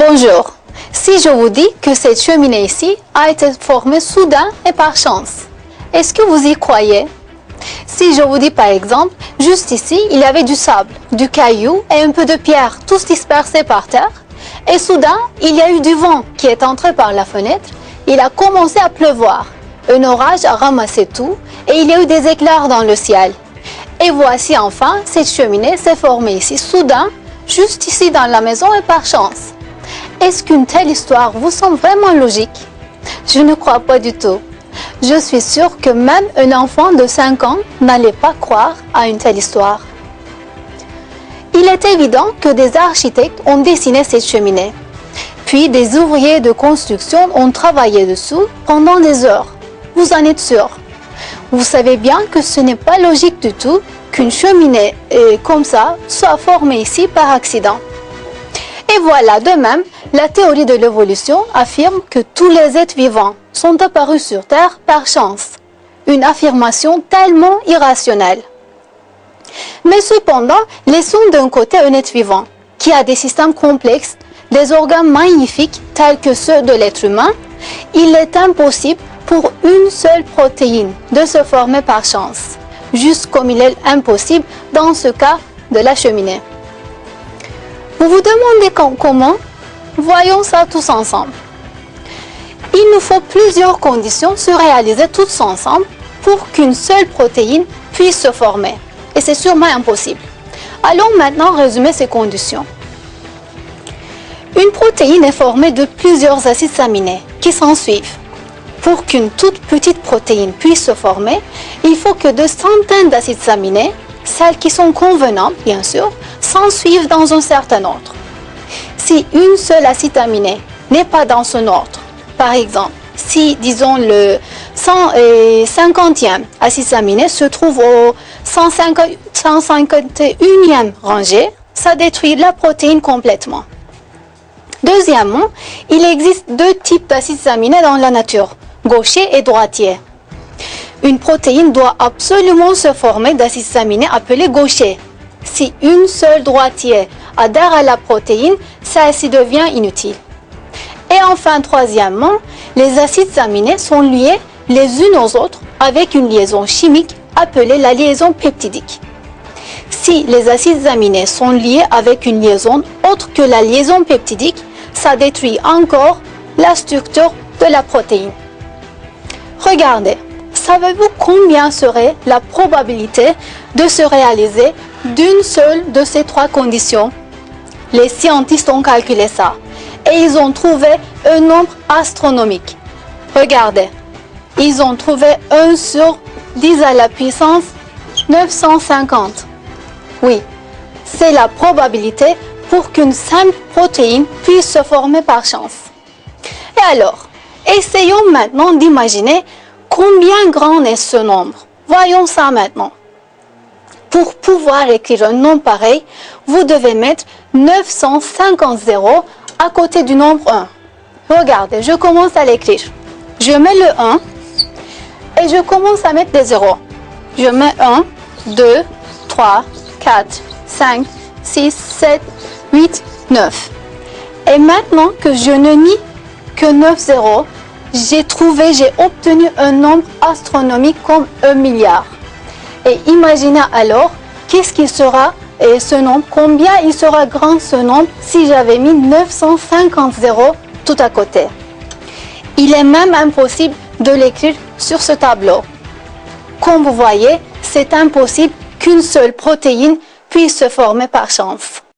Bonjour. Si je vous dis que cette cheminée ici a été formée soudain et par chance, est-ce que vous y croyez? Si je vous dis par exemple, juste ici, il y avait du sable, du caillou et un peu de pierre, tous dispersés par terre, et soudain, il y a eu du vent qui est entré par la fenêtre, il a commencé à pleuvoir, un orage a ramassé tout et il y a eu des éclairs dans le ciel. Et voici enfin, cette cheminée s'est formée ici soudain, juste ici dans la maison et par chance. Est-ce qu'une telle histoire vous semble vraiment logique? Je ne crois pas du tout. Je suis sûre que même un enfant de 5 ans n'allait pas croire à une telle histoire. Il est évident que des architectes ont dessiné cette cheminée. Puis des ouvriers de construction ont travaillé dessous pendant des heures. Vous en êtes sûr? Vous savez bien que ce n'est pas logique du tout qu'une cheminée comme ça soit formée ici par accident. Et voilà, de même, la théorie de l'évolution affirme que tous les êtres vivants sont apparus sur Terre par chance. Une affirmation tellement irrationnelle. Mais cependant, laissons d'un côté un être vivant qui a des systèmes complexes, des organes magnifiques tels que ceux de l'être humain. Il est impossible pour une seule protéine de se former par chance, juste comme il est impossible dans ce cas de la cheminée. Vous vous demandez comment? Voyons ça tous ensemble. Il nous faut plusieurs conditions se réaliser toutes ensemble pour qu'une seule protéine puisse se former. Et c'est sûrement impossible. Allons maintenant résumer ces conditions. Une protéine est formée de plusieurs acides aminés qui s'en suivent. Pour qu'une toute petite protéine puisse se former, il faut que de centaines d'acides aminés, celles qui sont convenantes bien sûr, s'en suivent dans un certain ordre. Si une seule acide aminé n'est pas dans son ordre, par exemple, si disons le 150e acide aminé se trouve au 151e rangée, ça détruit la protéine complètement. Deuxièmement, il existe deux types d'acides aminés dans la nature, gaucher et droitier. Une protéine doit absolument se former d'acides aminés appelés gauchers. Si une seule droitier adhère à la protéine, celle-ci devient inutile. Et enfin, troisièmement, les acides aminés sont liés les unes aux autres avec une liaison chimique appelée la liaison peptidique. Si les acides aminés sont liés avec une liaison autre que la liaison peptidique, ça détruit encore la structure de la protéine. Regardez, savez-vous combien serait la probabilité de se réaliser d'une seule de ces trois conditions? Les scientifiques ont calculé ça et ils ont trouvé un nombre astronomique. Regardez, ils ont trouvé 1 sur 10 à la puissance 950. Oui, c'est la probabilité pour qu'une simple protéine puisse se former par chance. Et alors, essayons maintenant d'imaginer combien grand est ce nombre. Voyons ça maintenant. Pour pouvoir écrire un nombre pareil, vous devez mettre 950 zéros à côté du nombre 1. Regardez, je commence à l'écrire. Je mets le 1 et je commence à mettre des zéros. Je mets 1, 2, 3, 4, 5, 6, 7, 8, 9. Et maintenant que je ne nie que 9 zéros, j'ai obtenu un nombre astronomique comme 1 milliard. Et imaginez alors qu'est-ce qui sera ce nombre, combien il sera grand ce nombre si j'avais mis 950 zéros tout à côté. Il est même impossible de l'écrire sur ce tableau. Comme vous voyez, c'est impossible qu'une seule protéine puisse se former par chance.